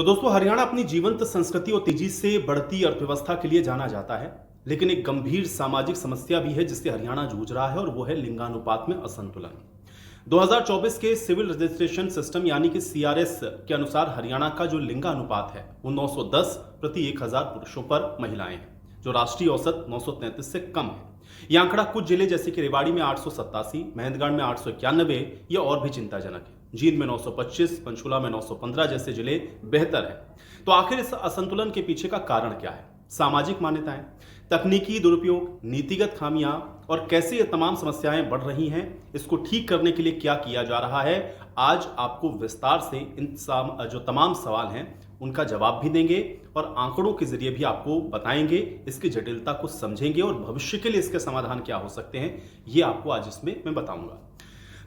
तो दोस्तों, हरियाणा अपनी जीवंत संस्कृति और तेजी से बढ़ती अर्थव्यवस्था के लिए जाना जाता है। लेकिन एक गंभीर सामाजिक समस्या भी है जिससे हरियाणा जूझ रहा है, और वो है लिंगानुपात में असंतुलन। 2024 के सिविल रजिस्ट्रेशन सिस्टम यानी कि सीआरएस के अनुसार हरियाणा का जो लिंगानुपात है वो 910 प्रति 1000 पुरुषों पर महिलाएं हैं, जो राष्ट्रीय औसत 933 से कम है। यह आंकड़ा कुछ जिले जैसे कि रेवाड़ी में 887, महेंद्रगढ़ में 891 ये और भी चिंताजनक है। जींद में 925, पंचकुला में 915 जैसे जिले बेहतर हैं। तो आखिर इस असंतुलन के पीछे का कारण क्या है? सामाजिक मान्यताएं, तकनीकी दुरुपयोग, नीतिगत खामियां, और कैसे ये तमाम समस्याएं बढ़ रही हैं, इसको ठीक करने के लिए क्या किया जा रहा है, आज आपको विस्तार से इन जो तमाम सवाल हैं उनका जवाब भी देंगे और आंकड़ों के जरिए भी आपको बताएंगे, इसकी जटिलता को समझेंगे और भविष्य के लिए इसके समाधान क्या हो सकते हैं, ये आपको आज इसमें मैं बताऊंगा।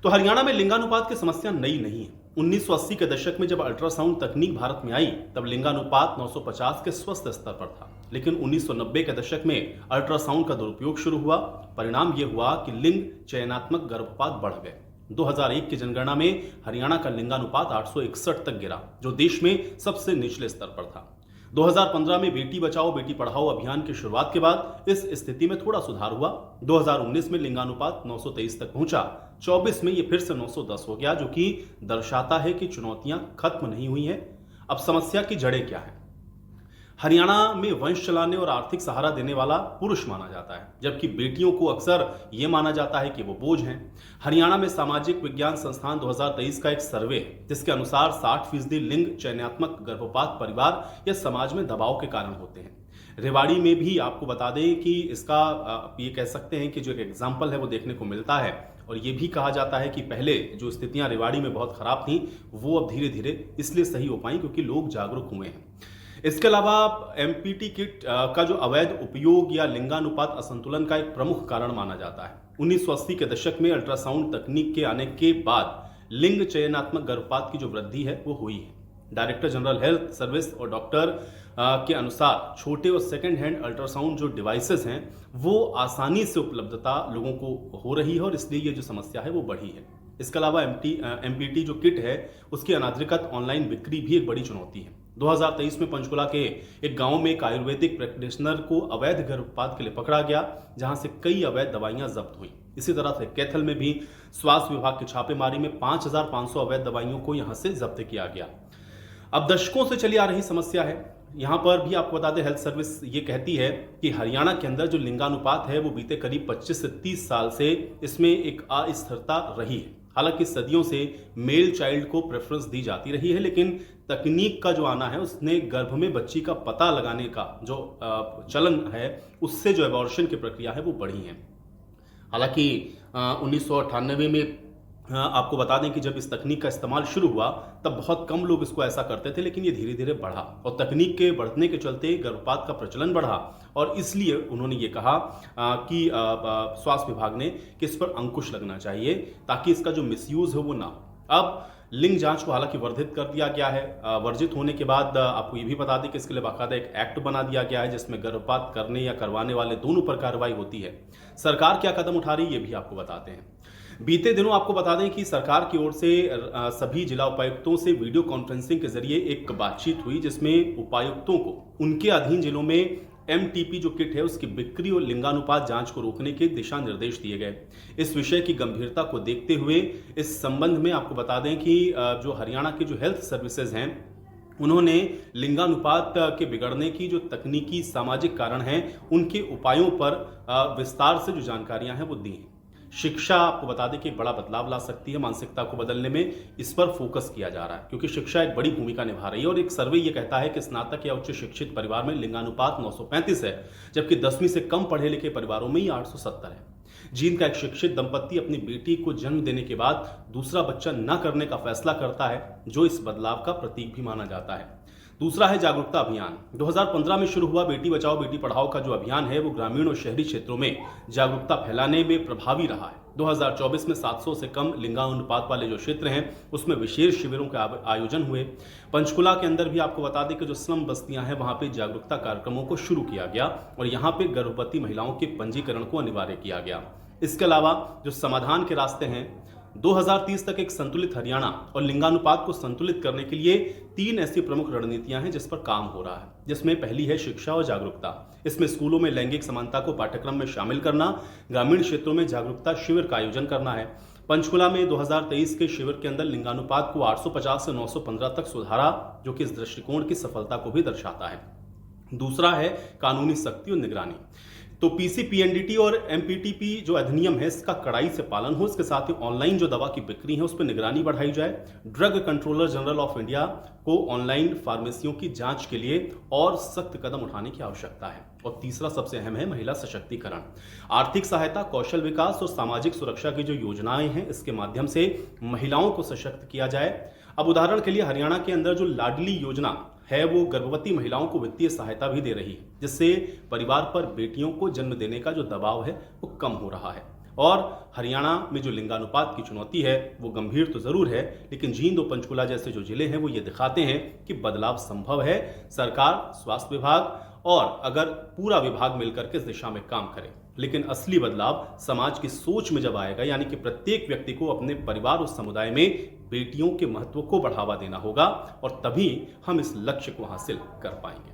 तो हरियाणा में लिंगानुपात की समस्या नई नहीं है। 1980 के दशक में जब अल्ट्रासाउंड तकनीक भारत में आई तब लिंगानुपात 950 के स्वस्थ स्तर पर था। लेकिन 1990 के दशक में अल्ट्रासाउंड का दुरुपयोग शुरू हुआ। परिणाम यह हुआ कि लिंग चयनात्मक गर्भपात बढ़ गए। 2001 की जनगणना में हरियाणा का लिंगानुपात 861 तक गिरा, जो देश में सबसे निचले स्तर पर था। 2015 में बेटी बचाओ बेटी पढ़ाओ अभियान की शुरुआत के बाद इस स्थिति में थोड़ा सुधार हुआ। 2019 में लिंगानुपात 923 तक पहुंचा। 24 में यह फिर से 910 हो गया, जो कि दर्शाता है कि चुनौतियां खत्म नहीं हुई हैं। अब समस्या की जड़ें क्या है? हरियाणा में वंश चलाने और आर्थिक सहारा देने वाला पुरुष माना जाता है, जबकि बेटियों को अक्सर यह माना जाता है कि वो बोझ हैं। हरियाणा में सामाजिक विज्ञान संस्थान 2023 का एक सर्वे है जिसके अनुसार 60% लिंग चयनात्मक गर्भपात परिवार या समाज में दबाव के कारण होते हैं। रेवाड़ी में भी आपको बता दें कि इसका ये कह सकते हैं कि जो एक एग्जाम्पल है वो देखने को मिलता है, और ये भी कहा जाता है कि पहले जो स्थितियां रेवाड़ी में बहुत खराब थी वो अब धीरे धीरे इसलिए सही हो पाई क्योंकि लोग जागरूक हुए हैं। इसके अलावा एमपीटी किट का जो अवैध उपयोग या लिंगानुपात असंतुलन का एक प्रमुख कारण माना जाता है। 1980 के दशक में अल्ट्रासाउंड तकनीक के आने के बाद लिंग चयनात्मक गर्भपात की जो वृद्धि है वो हुई है। डायरेक्टर जनरल हेल्थ सर्विस और डॉक्टर के अनुसार छोटे और सेकेंड हैंड अल्ट्रासाउंड जो डिवाइसेस हैं वो आसानी से उपलब्धता लोगों को हो रही है, और इसलिए ये जो समस्या है वो बढ़ी है। इसके अलावा एमपीटी जो किट है उसकी अनाधिकृत ऑनलाइन बिक्री भी एक बड़ी चुनौती है। 2023 में पंचकुला के एक गांव में एक आयुर्वेदिक प्रैक्टिशनर को अवैध गर्भपात के लिए पकड़ा गया, जहां से कई अवैध दवाइयां जब्त हुई। इसी तरह से कैथल में भी स्वास्थ्य विभाग की छापेमारी में 5500 अवैध दवाइयों को यहां से जब्त किया गया। अब दशकों से चली आ रही समस्या है। यहां पर भी आपको बता दें, हेल्थ सर्विस ये कहती है कि हरियाणा के अंदर जो लिंगानुपात है वो बीते करीब 25 से 30 साल से इसमें एक अस्थिरता रही है। हालांकि सदियों से मेल चाइल्ड को प्रेफरेंस दी जाती रही है, लेकिन तकनीक का जो आना है उसने गर्भ में बच्ची का पता लगाने का जो चलन है उससे जो एबॉर्शन की प्रक्रिया है वो बढ़ी है। हालांकि 1998 में आपको बता दें कि जब इस तकनीक का इस्तेमाल शुरू हुआ तब बहुत कम लोग इसको ऐसा करते थे, लेकिन ये धीरे धीरे बढ़ा और तकनीक के बढ़ने के चलते गर्भपात का प्रचलन बढ़ा, और इसलिए उन्होंने ये कहा कि स्वास्थ्य विभाग ने कि इस पर अंकुश लगना चाहिए ताकि इसका जो मिसयूज है वो ना हो। अब लिंग जांच को हालांकि वर्धित कर दिया गया है। वर्जित होने के बाद आपको ये भी बता दें कि इसके लिए बाकायदा एक एक्ट बना दिया गया है जिसमें गर्भपात करने या करवाने वाले दोनों पर कार्रवाई होती है। सरकार क्या कदम उठा रही है ये भी आपको बताते हैं। बीते दिनों आपको बता दें कि सरकार की ओर से सभी जिला उपायुक्तों से वीडियो कॉन्फ्रेंसिंग के जरिए एक बातचीत हुई, जिसमें उपायुक्तों को उनके अधीन जिलों में एमटीपी जो किट है उसकी बिक्री और लिंगानुपात जांच को रोकने के दिशा निर्देश दिए गए। इस विषय की गंभीरता को देखते हुए इस संबंध में आपको बता दें कि जो हरियाणा के जो हेल्थ सर्विसेज हैं उन्होंने लिंगानुपात के बिगड़ने की जो तकनीकी सामाजिक कारण हैं उनके उपायों पर विस्तार से जो जानकारियां हैं वो दी हैं। शिक्षा आपको बता दें कि बड़ा बदलाव ला सकती है मानसिकता को बदलने में, इस पर फोकस किया जा रहा है क्योंकि शिक्षा एक बड़ी भूमिका निभा रही है। और एक सर्वे ये कहता है कि स्नातक या उच्च शिक्षित परिवार में लिंगानुपात 935 है, जबकि 10वीं से कम पढ़े लिखे परिवारों में ही 870 है। जींद का एक शिक्षित दंपत्ति अपनी बेटी को जन्म देने के बाद दूसरा बच्चा न करने का फैसला करता है, जो इस बदलाव का प्रतीक भी माना जाता है। दूसरा है जागरूकता अभियान। 2015 में शुरू हुआ बेटी बचाओ बेटी पढ़ाओ का जो अभियान है वो ग्रामीण और शहरी क्षेत्रों में जागरूकता फैलाने में प्रभावी रहा है। 2024 में 700 से कम लिंगानुपात वाले जो क्षेत्र हैं उसमें विशेष शिविरों के आयोजन हुए। पंचकुला के अंदर भी आपको बता दें कि जो स्लम बस्तियां हैं वहां पे जागरूकता कार्यक्रमों को शुरू किया गया और यहाँ पे गर्भवती महिलाओं के पंजीकरण को अनिवार्य किया गया। इसके अलावा जो समाधान के रास्ते हैं 2030 तक एक संतुलित हरियाणा और लिंगानुपात को संतुलित करने के लिए 3 ऐसी प्रमुख रणनीतियां हैं जिस पर काम हो रहा है, जिसमें पहली है शिक्षा और जागरूकता। इसमें स्कूलों में लैंगिक समानता को पाठ्यक्रम में शामिल करना, ग्रामीण क्षेत्रों में जागरूकता शिविर का आयोजन करना है। पंचकुला में 2023 के शिविर के अंदर लिंगानुपात को 850 से 915 तक सुधारा, जो कि इस दृष्टिकोण की सफलता को भी दर्शाता है। दूसरा है कानूनी सख्ती और निगरानी। तो पीसीपीएनडीटी और एमपीटीपी जो अधिनियम है इसका कड़ाई से पालन हो, इसके साथ ही ऑनलाइन जो दवा की बिक्री है उस पर निगरानी बढ़ाई जाए। Drug controller general of India को ऑनलाइन फार्मेसियों की जांच के लिए और सख्त कदम उठाने की आवश्यकता है। और तीसरा सबसे अहम है महिला सशक्तिकरण। आर्थिक सहायता, कौशल विकास और सामाजिक सुरक्षा की जो योजनाएं हैं इसके माध्यम से महिलाओं को सशक्त किया जाए। अब उदाहरण के लिए हरियाणा के अंदर जो लाडली योजना है वो गर्भवती महिलाओं को वित्तीय सहायता भी दे रही है, जिससे परिवार पर बेटियों को जन्म देने का जो दबाव है वो कम हो रहा है। और हरियाणा में जो लिंगानुपात की चुनौती है वो गंभीर तो जरूर है, लेकिन जींद और पंचकुला जैसे जो जिले हैं वो ये दिखाते हैं कि बदलाव संभव है। सरकार, स्वास्थ्य विभाग और अगर पूरा विभाग मिलकर के इस दिशा में काम करे, लेकिन असली बदलाव समाज की सोच में जब आएगा, यानी कि प्रत्येक व्यक्ति को अपने परिवार और समुदाय में बेटियों के महत्व को बढ़ावा देना होगा और तभी हम इस लक्ष्य को हासिल कर पाएंगे।